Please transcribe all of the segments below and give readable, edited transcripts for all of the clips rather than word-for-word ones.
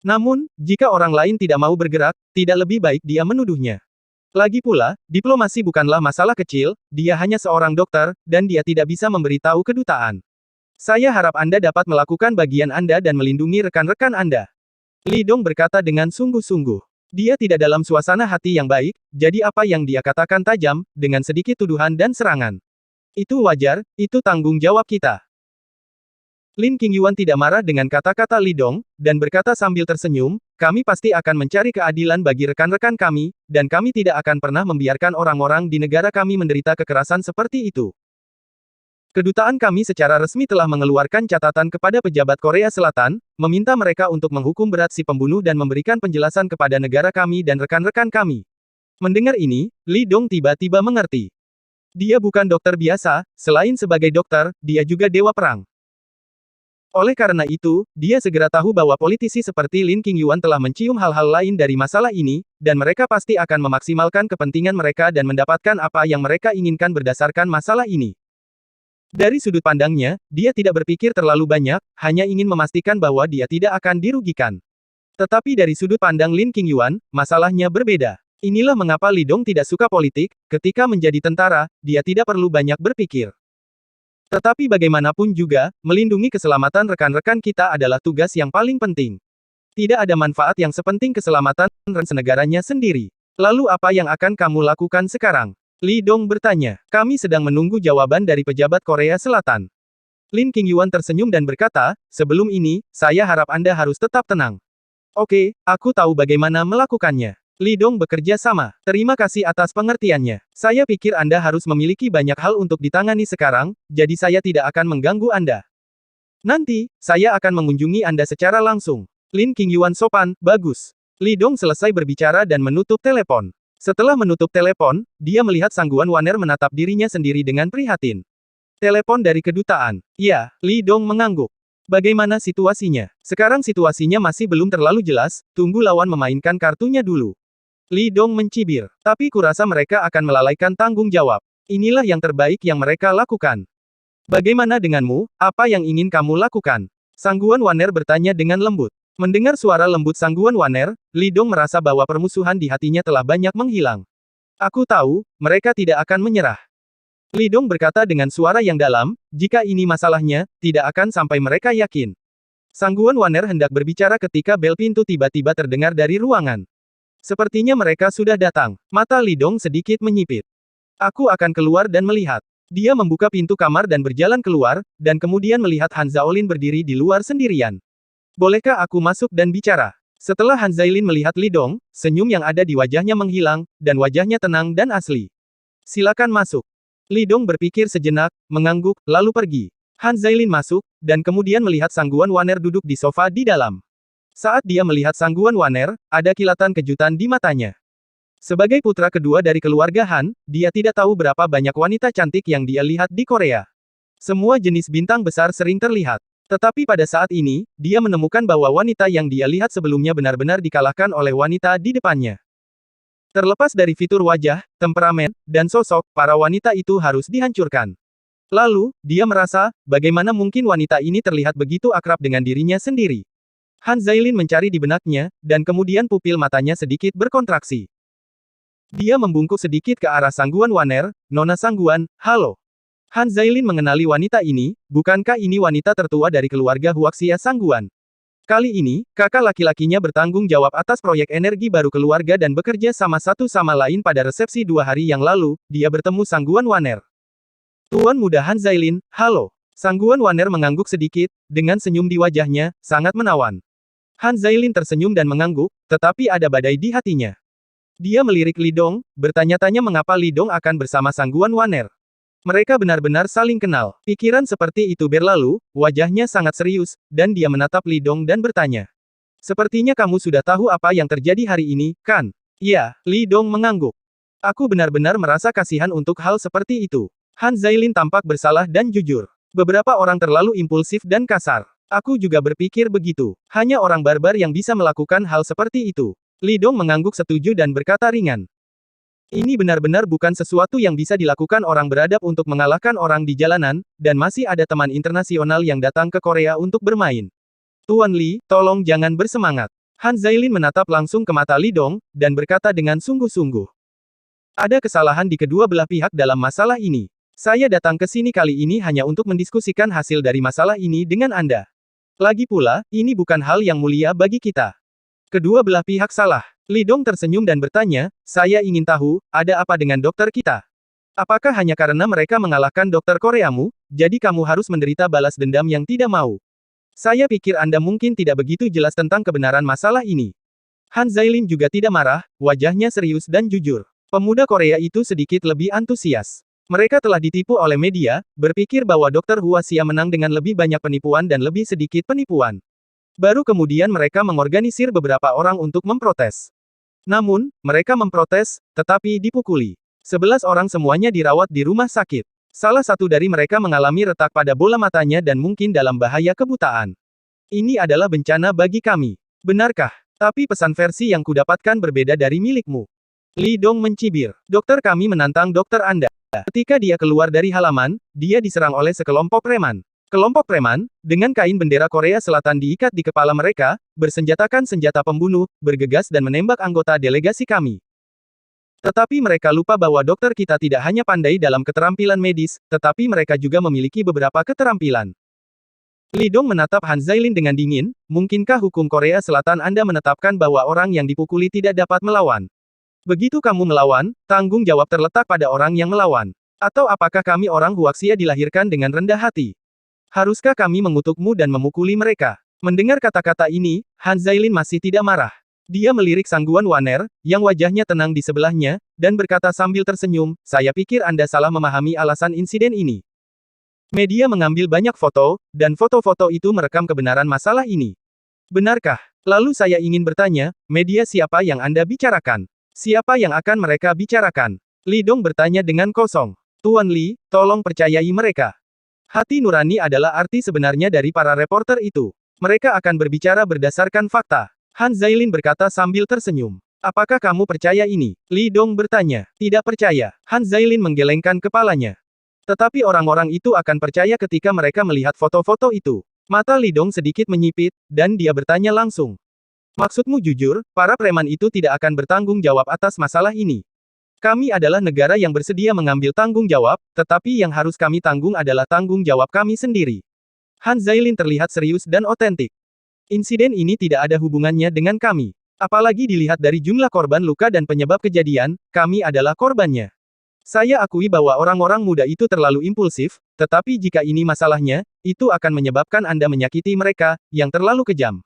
Namun, jika orang lain tidak mau bergerak, tidak lebih baik dia menuduhnya. Lagi pula, diplomasi bukanlah masalah kecil, dia hanya seorang dokter, dan dia tidak bisa memberitahu kedutaan. Saya harap Anda dapat melakukan bagian Anda dan melindungi rekan-rekan Anda. Li Dong berkata dengan sungguh-sungguh. Dia tidak dalam suasana hati yang baik, jadi apa yang dia katakan tajam, dengan sedikit tuduhan dan serangan. Itu wajar, itu tanggung jawab kita. Lin Qingyuan tidak marah dengan kata-kata Li Dong, dan berkata sambil tersenyum, kami pasti akan mencari keadilan bagi rekan-rekan kami, dan kami tidak akan pernah membiarkan orang-orang di negara kami menderita kekerasan seperti itu. Kedutaan kami secara resmi telah mengeluarkan catatan kepada pejabat Korea Selatan, meminta mereka untuk menghukum berat si pembunuh dan memberikan penjelasan kepada negara kami dan rekan-rekan kami. Mendengar ini, Li Dong tiba-tiba mengerti. Dia bukan dokter biasa, selain sebagai dokter, dia juga dewa perang. Oleh karena itu, dia segera tahu bahwa politisi seperti Lin Qingyuan telah mencium hal-hal lain dari masalah ini, dan mereka pasti akan memaksimalkan kepentingan mereka dan mendapatkan apa yang mereka inginkan berdasarkan masalah ini. Dari sudut pandangnya, dia tidak berpikir terlalu banyak, hanya ingin memastikan bahwa dia tidak akan dirugikan. Tetapi dari sudut pandang Lin Qingyuan, masalahnya berbeda. Inilah mengapa Li Dong tidak suka politik, ketika menjadi tentara, dia tidak perlu banyak berpikir. Tetapi bagaimanapun juga, melindungi keselamatan rekan-rekan kita adalah tugas yang paling penting. Tidak ada manfaat yang sepenting keselamatan negaranya sendiri. Lalu apa yang akan kamu lakukan sekarang? Li Dong bertanya. Kami sedang menunggu jawaban dari pejabat Korea Selatan. Lin Qingyuan tersenyum dan berkata, sebelum ini, saya harap Anda harus tetap tenang. Oke, aku tahu bagaimana melakukannya. Li Dong bekerja sama. Terima kasih atas pengertiannya. Saya pikir Anda harus memiliki banyak hal untuk ditangani sekarang, jadi saya tidak akan mengganggu Anda. Nanti, saya akan mengunjungi Anda secara langsung. Lin Qingyuan sopan, bagus. Li Dong selesai berbicara dan menutup telepon. Setelah menutup telepon, dia melihat Sangguan Waner menatap dirinya sendiri dengan prihatin. Telepon dari kedutaan. Ya, Li Dong mengangguk. Bagaimana situasinya? Sekarang situasinya masih belum terlalu jelas, tunggu lawan memainkan kartunya dulu. Li Dong mencibir. Tapi kurasa mereka akan melalaikan tanggung jawab. Inilah yang terbaik yang mereka lakukan. Bagaimana denganmu, apa yang ingin kamu lakukan? Sangguan Waner bertanya dengan lembut. Mendengar suara lembut Sangguan Waner, Li Dong merasa bahwa permusuhan di hatinya telah banyak menghilang. Aku tahu, mereka tidak akan menyerah. Li Dong berkata dengan suara yang dalam, jika ini masalahnya, tidak akan sampai mereka yakin. Sangguan Waner hendak berbicara ketika bel pintu tiba-tiba terdengar dari ruangan. Sepertinya mereka sudah datang. Mata Li Dong sedikit menyipit. Aku akan keluar dan melihat. Dia membuka pintu kamar dan berjalan keluar, dan kemudian melihat Han Zaolin berdiri di luar sendirian. Bolehkah aku masuk dan bicara? Setelah Han Zaolin melihat Li Dong, senyum yang ada di wajahnya menghilang, dan wajahnya tenang dan asli. Silakan masuk. Li Dong berpikir sejenak, mengangguk, lalu pergi. Han Zaolin masuk, dan kemudian melihat Sangguan Waner duduk di sofa di dalam. Saat dia melihat Sangguan Waner, ada kilatan kejutan di matanya. Sebagai putra kedua dari keluarga Han, dia tidak tahu berapa banyak wanita cantik yang dia lihat di Korea. Semua jenis bintang besar sering terlihat. Tetapi pada saat ini, dia menemukan bahwa wanita yang dia lihat sebelumnya benar-benar dikalahkan oleh wanita di depannya. Terlepas dari fitur wajah, temperamen, dan sosok, para wanita itu harus dihancurkan. Lalu, dia merasa, bagaimana mungkin wanita ini terlihat begitu akrab dengan dirinya sendiri. Han Zaolin mencari di benaknya, dan kemudian pupil matanya sedikit berkontraksi. Dia membungkuk sedikit ke arah Sangguan Waner, Nona Sangguan, halo. Han Zaolin mengenali wanita ini, bukankah ini wanita tertua dari keluarga Huaxia Sangguan? Kali ini, kakak laki-lakinya bertanggung jawab atas proyek energi baru keluarga dan bekerja sama satu sama lain pada resepsi 2 hari yang lalu, dia bertemu Sangguan Waner. Tuan muda Han Zaolin, halo. Sangguan Waner mengangguk sedikit, dengan senyum di wajahnya, sangat menawan. Han Zaolin tersenyum dan mengangguk, tetapi ada badai di hatinya. Dia melirik Li Dong, bertanya-tanya mengapa Li Dong akan bersama Sangguan Waner. Mereka benar-benar saling kenal. Pikiran seperti itu berlalu, wajahnya sangat serius, dan dia menatap Li Dong dan bertanya. Sepertinya kamu sudah tahu apa yang terjadi hari ini, kan? Iya, Li Dong mengangguk. Aku benar-benar merasa kasihan untuk hal seperti itu. Han Zaolin tampak bersalah dan jujur. Beberapa orang terlalu impulsif dan kasar. Aku juga berpikir begitu. Hanya orang barbar yang bisa melakukan hal seperti itu. Li Dong mengangguk setuju dan berkata ringan. Ini benar-benar bukan sesuatu yang bisa dilakukan orang beradab untuk mengalahkan orang di jalanan, dan masih ada teman internasional yang datang ke Korea untuk bermain. Tuan Li, tolong jangan bersemangat. Han Zailin menatap langsung ke mata Li Dong, dan berkata dengan sungguh-sungguh. Ada kesalahan di kedua belah pihak dalam masalah ini. Saya datang ke sini kali ini hanya untuk mendiskusikan hasil dari masalah ini dengan Anda. Lagi pula, ini bukan hal yang mulia bagi kita. Kedua belah pihak salah. Li Dong tersenyum dan bertanya, saya ingin tahu, ada apa dengan dokter kita? Apakah hanya karena mereka mengalahkan dokter Koreamu, jadi kamu harus menderita balas dendam yang tidak mau? Saya pikir Anda mungkin tidak begitu jelas tentang kebenaran masalah ini. Han Zailin juga tidak marah, wajahnya serius dan jujur. Pemuda Korea itu sedikit lebih antusias. Mereka telah ditipu oleh media, berpikir bahwa Dr. Huaxia menang dengan lebih banyak penipuan dan lebih sedikit penipuan. Baru kemudian mereka mengorganisir beberapa orang untuk memprotes. Namun, mereka memprotes, tetapi dipukuli. 11 orang semuanya dirawat di rumah sakit. Salah satu dari mereka mengalami retak pada bola matanya dan mungkin dalam bahaya kebutaan. Ini adalah bencana bagi kami. Benarkah? Tapi pesan versi yang kudapatkan berbeda dari milikmu. Li Dong mencibir. Dokter kami menantang dokter Anda. Ketika dia keluar dari halaman, dia diserang oleh sekelompok preman. Kelompok preman, dengan kain bendera Korea Selatan diikat di kepala mereka, bersenjatakan senjata pembunuh, bergegas dan menembak anggota delegasi kami. Tetapi mereka lupa bahwa dokter kita tidak hanya pandai dalam keterampilan medis, tetapi mereka juga memiliki beberapa keterampilan. Li Dong menatap Han Zailin dengan dingin, mungkinkah hukum Korea Selatan Anda menetapkan bahwa orang yang dipukuli tidak dapat melawan? Begitu kamu melawan, tanggung jawab terletak pada orang yang melawan. Atau apakah kami orang Huaxia dilahirkan dengan rendah hati? Haruskah kami mengutukmu dan memukuli mereka? Mendengar kata-kata ini, Han Zailin masih tidak marah. Dia melirik Sangguan Waner, yang wajahnya tenang di sebelahnya, dan berkata sambil tersenyum, saya pikir Anda salah memahami alasan insiden ini. Media mengambil banyak foto, dan foto-foto itu merekam kebenaran masalah ini. Benarkah? Lalu saya ingin bertanya, media siapa yang Anda bicarakan? Siapa yang akan mereka bicarakan? Li Dong bertanya dengan kosong. Tuan Li, tolong percayai mereka. Hati nurani adalah arti sebenarnya dari para reporter itu. Mereka akan berbicara berdasarkan fakta. Han Zailin berkata sambil tersenyum. Apakah kamu percaya ini? Li Dong bertanya. Tidak percaya. Han Zailin menggelengkan kepalanya. Tetapi orang-orang itu akan percaya ketika mereka melihat foto-foto itu. Mata Li Dong sedikit menyipit, dan dia bertanya langsung. Maksudmu jujur, para preman itu tidak akan bertanggung jawab atas masalah ini. Kami adalah negara yang bersedia mengambil tanggung jawab, tetapi yang harus kami tanggung adalah tanggung jawab kami sendiri. Han Zailin terlihat serius dan otentik. Insiden ini tidak ada hubungannya dengan kami. Apalagi dilihat dari jumlah korban luka dan penyebab kejadian, kami adalah korbannya. Saya akui bahwa orang-orang muda itu terlalu impulsif, tetapi jika ini masalahnya, itu akan menyebabkan Anda menyakiti mereka, yang terlalu kejam.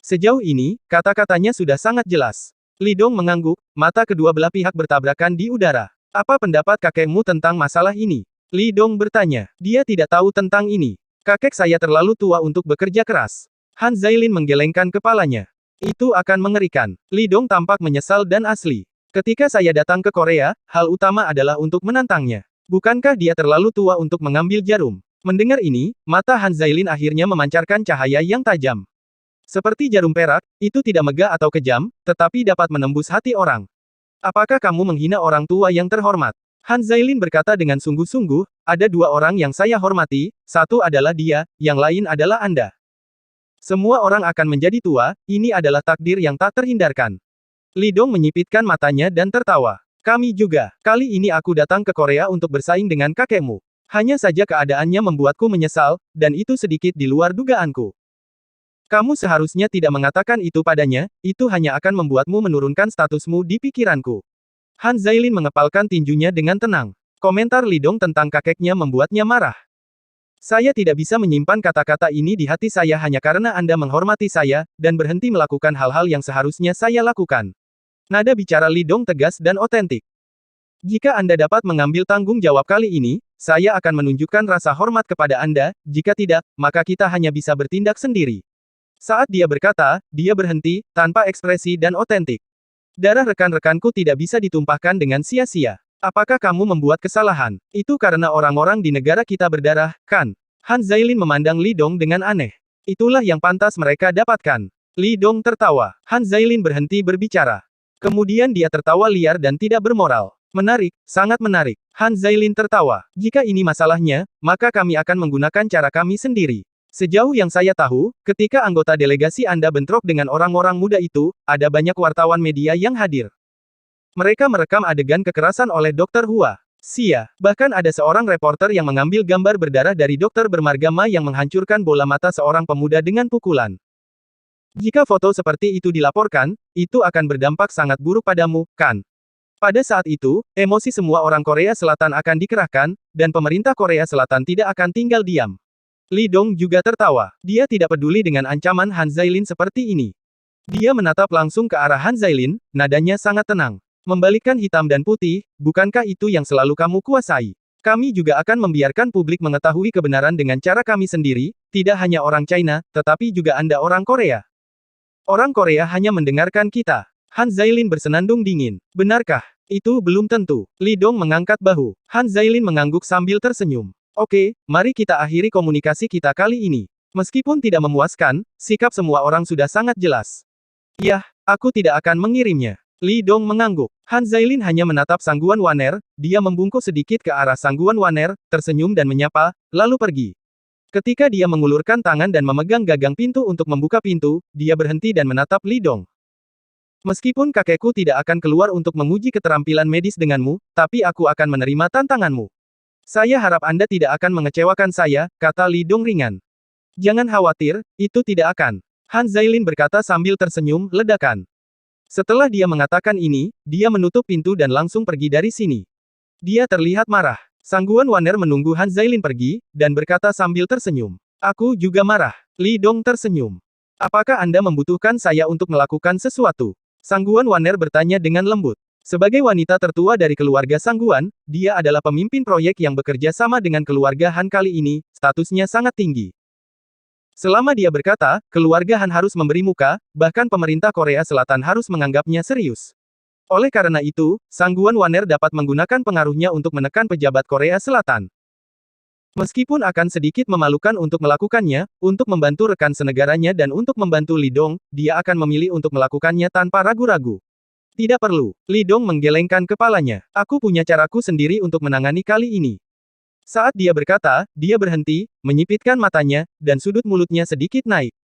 Sejauh ini, kata-katanya sudah sangat jelas. Li Dong mengangguk, mata kedua belah pihak bertabrakan di udara. Apa pendapat kakekmu tentang masalah ini? Li Dong bertanya. Dia tidak tahu tentang ini. Kakek saya terlalu tua untuk bekerja keras. Han Zailin menggelengkan kepalanya. Itu akan mengerikan. Li Dong tampak menyesal dan asli. Ketika saya datang ke Korea, hal utama adalah untuk menantangnya. Bukankah dia terlalu tua untuk mengambil jarum? Mendengar ini, mata Han Zailin akhirnya memancarkan cahaya yang tajam. Seperti jarum perak, itu tidak megah atau kejam, tetapi dapat menembus hati orang. Apakah kamu menghina orang tua yang terhormat? Han Zailin berkata dengan sungguh-sungguh, ada dua orang yang saya hormati, satu adalah dia, yang lain adalah Anda. Semua orang akan menjadi tua, ini adalah takdir yang tak terhindarkan. Li Dong menyipitkan matanya dan tertawa. Kami juga, kali ini aku datang ke Korea untuk bersaing dengan kakekmu. Hanya saja keadaannya membuatku menyesal, dan itu sedikit di luar dugaanku. Kamu seharusnya tidak mengatakan itu padanya, itu hanya akan membuatmu menurunkan statusmu di pikiranku. Han Zailin mengepalkan tinjunya dengan tenang. Komentar Li Dong tentang kakeknya membuatnya marah. Saya tidak bisa menyimpan kata-kata ini di hati saya hanya karena Anda menghormati saya, dan berhenti melakukan hal-hal yang seharusnya saya lakukan. Nada bicara Li Dong tegas dan otentik. Jika Anda dapat mengambil tanggung jawab kali ini, saya akan menunjukkan rasa hormat kepada Anda, jika tidak, maka kita hanya bisa bertindak sendiri. Saat dia berkata, dia berhenti, tanpa ekspresi dan otentik. Darah rekan-rekanku tidak bisa ditumpahkan dengan sia-sia. Apakah kamu membuat kesalahan? Itu karena orang-orang di negara kita berdarah, kan? Han Zailin memandang Li Dong dengan aneh. Itulah yang pantas mereka dapatkan. Li Dong tertawa. Han Zailin berhenti berbicara. Kemudian dia tertawa liar dan tidak bermoral. Menarik, sangat menarik. Han Zailin tertawa. Jika ini masalahnya, maka kami akan menggunakan cara kami sendiri. Sejauh yang saya tahu, ketika anggota delegasi Anda bentrok dengan orang-orang muda itu, ada banyak wartawan media yang hadir. Mereka merekam adegan kekerasan oleh Dr. Hua. Sia. Bahkan ada seorang reporter yang mengambil gambar berdarah dari dokter bermarga Ma yang menghancurkan bola mata seorang pemuda dengan pukulan. Jika foto seperti itu dilaporkan, itu akan berdampak sangat buruk padamu, kan? Pada saat itu, emosi semua orang Korea Selatan akan dikerahkan, dan pemerintah Korea Selatan tidak akan tinggal diam. Li Dong juga tertawa. Dia tidak peduli dengan ancaman Han Zailin seperti ini. Dia menatap langsung ke arah Han Zailin, nadanya sangat tenang. Membalikkan hitam dan putih, bukankah itu yang selalu kamu kuasai? Kami juga akan membiarkan publik mengetahui kebenaran dengan cara kami sendiri, tidak hanya orang China, tetapi juga Anda orang Korea. Orang Korea hanya mendengarkan kita. Han Zailin bersenandung dingin. Benarkah? Itu belum tentu. Li Dong mengangkat bahu. Han Zailin mengangguk sambil tersenyum. Oke, mari kita akhiri komunikasi kita kali ini. Meskipun tidak memuaskan, sikap semua orang sudah sangat jelas. Yah, aku tidak akan mengirimnya. Li Dong mengangguk. Han Zailin hanya menatap Sangguan Waner, dia membungkuk sedikit ke arah Sangguan Waner, tersenyum dan menyapa, lalu pergi. Ketika dia mengulurkan tangan dan memegang gagang pintu untuk membuka pintu, dia berhenti dan menatap Li Dong. Meskipun kakekku tidak akan keluar untuk menguji keterampilan medis denganmu, tapi aku akan menerima tantanganmu. Saya harap Anda tidak akan mengecewakan saya, kata Li Dong ringan. Jangan khawatir, itu tidak akan. Han Zailin berkata sambil tersenyum, ledakan. Setelah dia mengatakan ini, dia menutup pintu dan langsung pergi dari sini. Dia terlihat marah. Sangguan Waner menunggu Han Zailin pergi, dan berkata sambil tersenyum. Aku juga marah. Li Dong tersenyum. Apakah Anda membutuhkan saya untuk melakukan sesuatu? Sangguan Waner bertanya dengan lembut. Sebagai wanita tertua dari keluarga Sangguan, dia adalah pemimpin proyek yang bekerja sama dengan keluarga Han kali ini, statusnya sangat tinggi. Selama dia berkata, keluarga Han harus memberi muka, bahkan pemerintah Korea Selatan harus menganggapnya serius. Oleh karena itu, Sangguan Waner dapat menggunakan pengaruhnya untuk menekan pejabat Korea Selatan. Meskipun akan sedikit memalukan untuk melakukannya, untuk membantu rekan senegaranya dan untuk membantu Li Dong, dia akan memilih untuk melakukannya tanpa ragu-ragu. Tidak perlu. Li Dong menggelengkan kepalanya. Aku punya caraku sendiri untuk menangani kali ini. Saat dia berkata, dia berhenti, menyipitkan matanya, dan sudut mulutnya sedikit naik.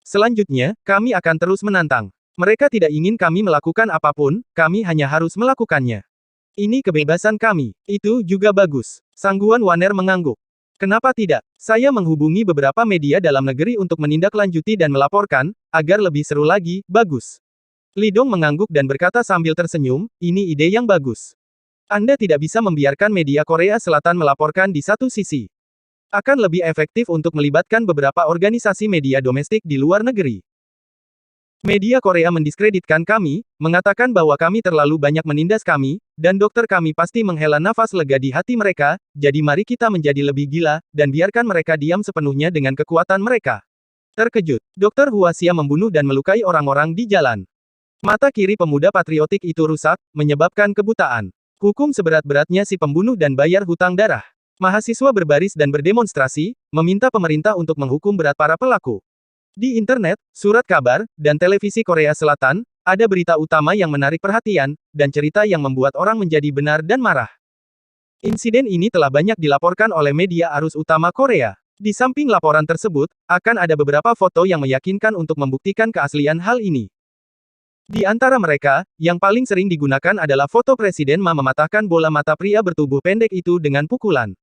Selanjutnya, kami akan terus menantang. Mereka tidak ingin kami melakukan apapun, kami hanya harus melakukannya. Ini kebebasan kami. Itu juga bagus. Sangguan Waner mengangguk. Kenapa tidak? Saya menghubungi beberapa media dalam negeri untuk menindaklanjuti dan melaporkan, agar lebih seru lagi, bagus. Li Dong mengangguk dan berkata sambil tersenyum, ini ide yang bagus. Anda tidak bisa membiarkan media Korea Selatan melaporkan di satu sisi. Akan lebih efektif untuk melibatkan beberapa organisasi media domestik di luar negeri. Media Korea mendiskreditkan kami, mengatakan bahwa kami terlalu banyak menindas kami, dan dokter kami pasti menghela nafas lega di hati mereka, jadi mari kita menjadi lebih gila, dan biarkan mereka diam sepenuhnya dengan kekuatan mereka. Terkejut, Dr. Huasia membunuh dan melukai orang-orang di jalan. Mata kiri pemuda patriotik itu rusak, menyebabkan kebutaan. Hukum seberat-beratnya si pembunuh dan bayar hutang darah. Mahasiswa berbaris dan berdemonstrasi, meminta pemerintah untuk menghukum berat para pelaku. Di internet, surat kabar, dan televisi Korea Selatan, ada berita utama yang menarik perhatian, dan cerita yang membuat orang menjadi benar dan marah. Insiden ini telah banyak dilaporkan oleh media arus utama Korea. Di samping laporan tersebut, akan ada beberapa foto yang meyakinkan untuk membuktikan keaslian hal ini. Di antara mereka, yang paling sering digunakan adalah foto Presiden Ma mematahkan bola mata pria bertubuh pendek itu dengan pukulan.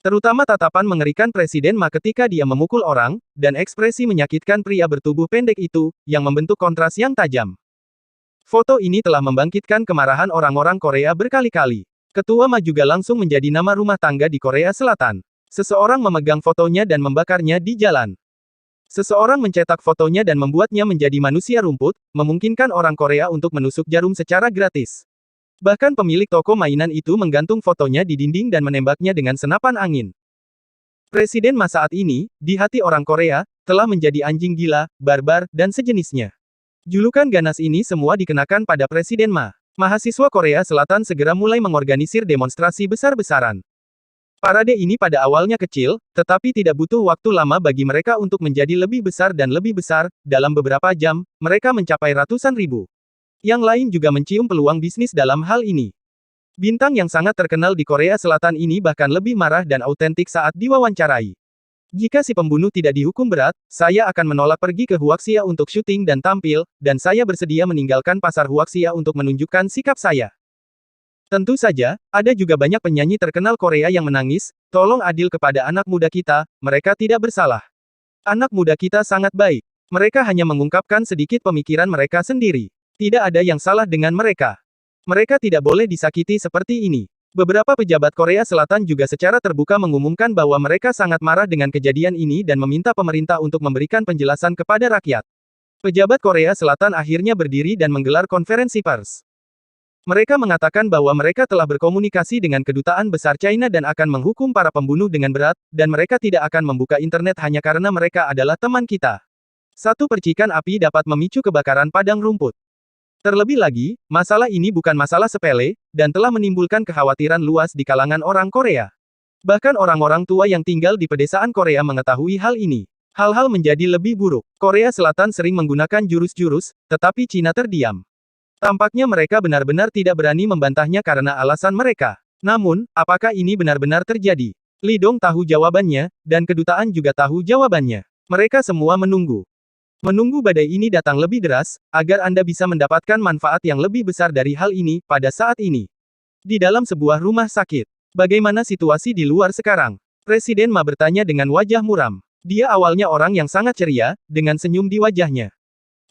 Terutama tatapan mengerikan Presiden Ma ketika dia memukul orang, dan ekspresi menyakitkan pria bertubuh pendek itu, yang membentuk kontras yang tajam. Foto ini telah membangkitkan kemarahan orang-orang Korea berkali-kali. Ketua Ma juga langsung menjadi nama rumah tangga di Korea Selatan. Seseorang memegang fotonya dan membakarnya di jalan. Seseorang mencetak fotonya dan membuatnya menjadi manusia rumput, memungkinkan orang Korea untuk menusuk jarum secara gratis. Bahkan pemilik toko mainan itu menggantung fotonya di dinding dan menembaknya dengan senapan angin. Presiden Ma saat ini, di hati orang Korea, telah menjadi anjing gila, barbar, dan sejenisnya. Julukan ganas ini semua dikenakan pada Presiden Ma. Mahasiswa Korea Selatan segera mulai mengorganisir demonstrasi besar-besaran. Parade ini pada awalnya kecil, tetapi tidak butuh waktu lama bagi mereka untuk menjadi lebih besar dan lebih besar, dalam beberapa jam, mereka mencapai ratusan ribu. Yang lain juga mencium peluang bisnis dalam hal ini. Bintang yang sangat terkenal di Korea Selatan ini bahkan lebih marah dan autentik saat diwawancarai. Jika si pembunuh tidak dihukum berat, saya akan menolak pergi ke Huaxia untuk syuting dan tampil, dan saya bersedia meninggalkan pasar Huaxia untuk menunjukkan sikap saya. Tentu saja, ada juga banyak penyanyi terkenal Korea yang menangis, tolong adil kepada anak muda kita, mereka tidak bersalah. Anak muda kita sangat baik. Mereka hanya mengungkapkan sedikit pemikiran mereka sendiri. Tidak ada yang salah dengan mereka. Mereka tidak boleh disakiti seperti ini. Beberapa pejabat Korea Selatan juga secara terbuka mengumumkan bahwa mereka sangat marah dengan kejadian ini dan meminta pemerintah untuk memberikan penjelasan kepada rakyat. Pejabat Korea Selatan akhirnya berdiri dan menggelar konferensi pers. Mereka mengatakan bahwa mereka telah berkomunikasi dengan Kedutaan Besar China dan akan menghukum para pembunuh dengan berat, dan mereka tidak akan membuka internet hanya karena mereka adalah teman kita. Satu percikan api dapat memicu kebakaran padang rumput. Terlebih lagi, masalah ini bukan masalah sepele, dan telah menimbulkan kekhawatiran luas di kalangan orang Korea. Bahkan orang-orang tua yang tinggal di pedesaan Korea mengetahui hal ini. Hal-hal menjadi lebih buruk. Korea Selatan sering menggunakan jurus-jurus, tetapi Cina terdiam. Tampaknya mereka benar-benar tidak berani membantahnya karena alasan mereka. Namun, apakah ini benar-benar terjadi? Li Dong tahu jawabannya, dan kedutaan juga tahu jawabannya. Mereka semua menunggu. Menunggu badai ini datang lebih deras, agar Anda bisa mendapatkan manfaat yang lebih besar dari hal ini, pada saat ini. Di dalam sebuah rumah sakit. Bagaimana situasi di luar sekarang? Presiden Ma bertanya dengan wajah muram. Dia awalnya orang yang sangat ceria, dengan senyum di wajahnya.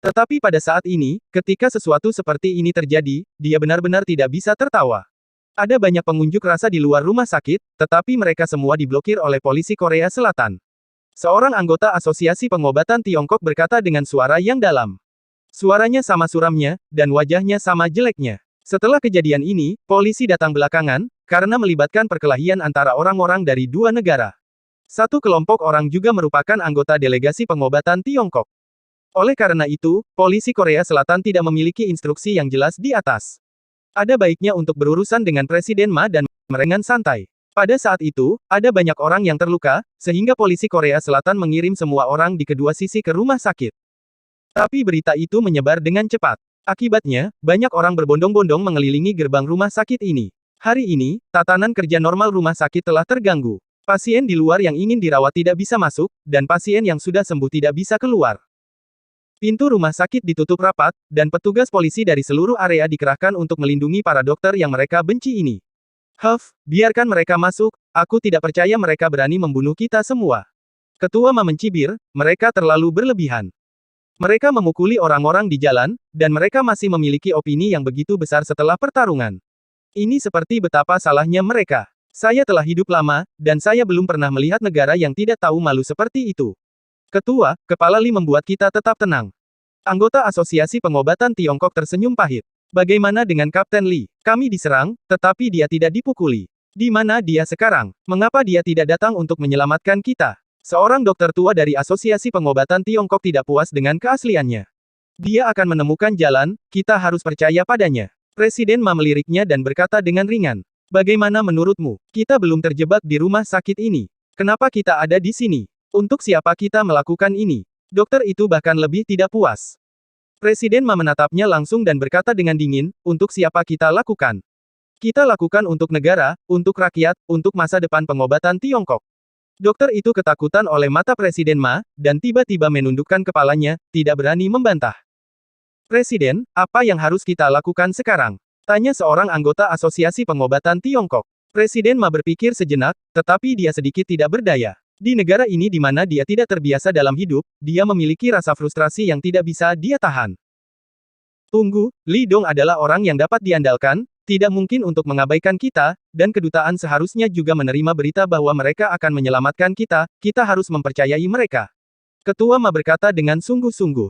Tetapi pada saat ini, ketika sesuatu seperti ini terjadi, dia benar-benar tidak bisa tertawa. Ada banyak pengunjuk rasa di luar rumah sakit, tetapi mereka semua diblokir oleh polisi Korea Selatan. Seorang anggota Asosiasi Pengobatan Tiongkok berkata dengan suara yang dalam. Suaranya sama suramnya, dan wajahnya sama jeleknya. Setelah kejadian ini, polisi datang belakangan, karena melibatkan perkelahian antara orang-orang dari dua negara. Satu kelompok orang juga merupakan anggota delegasi pengobatan Tiongkok. Oleh karena itu, polisi Korea Selatan tidak memiliki instruksi yang jelas di atas. Ada baiknya untuk berurusan dengan Presiden Ma dan merengan santai. Pada saat itu, ada banyak orang yang terluka, sehingga polisi Korea Selatan mengirim semua orang di kedua sisi ke rumah sakit. Tapi berita itu menyebar dengan cepat. Akibatnya, banyak orang berbondong-bondong mengelilingi gerbang rumah sakit ini. Hari ini, tatanan kerja normal rumah sakit telah terganggu. Pasien di luar yang ingin dirawat tidak bisa masuk, dan pasien yang sudah sembuh tidak bisa keluar. Pintu rumah sakit ditutup rapat, dan petugas polisi dari seluruh area dikerahkan untuk melindungi para dokter yang mereka benci ini. Biarkan mereka masuk, aku tidak percaya mereka berani membunuh kita semua. Ketua Ma mencibir, mereka terlalu berlebihan. Mereka memukuli orang-orang di jalan, dan mereka masih memiliki opini yang begitu besar setelah pertarungan. Ini seperti betapa salahnya mereka. Saya telah hidup lama, dan saya belum pernah melihat negara yang tidak tahu malu seperti itu. Ketua, kepala Li membuat kita tetap tenang. Anggota Asosiasi Pengobatan Tiongkok tersenyum pahit. Bagaimana dengan Kapten Li? Kami diserang, tetapi dia tidak dipukuli. Di mana dia sekarang? Mengapa dia tidak datang untuk menyelamatkan kita? Seorang dokter tua dari Asosiasi Pengobatan Tiongkok tidak puas dengan keasliannya. Dia akan menemukan jalan, kita harus percaya padanya. Presiden Ma meliriknya dan berkata dengan ringan. Bagaimana menurutmu? Kita belum terjebak di rumah sakit ini. Kenapa kita ada di sini? Untuk siapa kita melakukan ini? Dokter itu bahkan lebih tidak puas. Presiden Ma menatapnya langsung dan berkata dengan dingin, untuk siapa kita lakukan? Kita lakukan untuk negara, untuk rakyat, untuk masa depan pengobatan Tiongkok. Dokter itu ketakutan oleh mata Presiden Ma, dan tiba-tiba menundukkan kepalanya, tidak berani membantah. Presiden, apa yang harus kita lakukan sekarang? Tanya seorang anggota Asosiasi Pengobatan Tiongkok. Presiden Ma berpikir sejenak, tetapi dia sedikit tidak berdaya. Di negara ini di mana dia tidak terbiasa dalam hidup, dia memiliki rasa frustrasi yang tidak bisa dia tahan. Tunggu, Li Dong adalah orang yang dapat diandalkan, tidak mungkin untuk mengabaikan kita, dan kedutaan seharusnya juga menerima berita bahwa mereka akan menyelamatkan kita, kita harus mempercayai mereka. Ketua Ma berkata dengan sungguh-sungguh.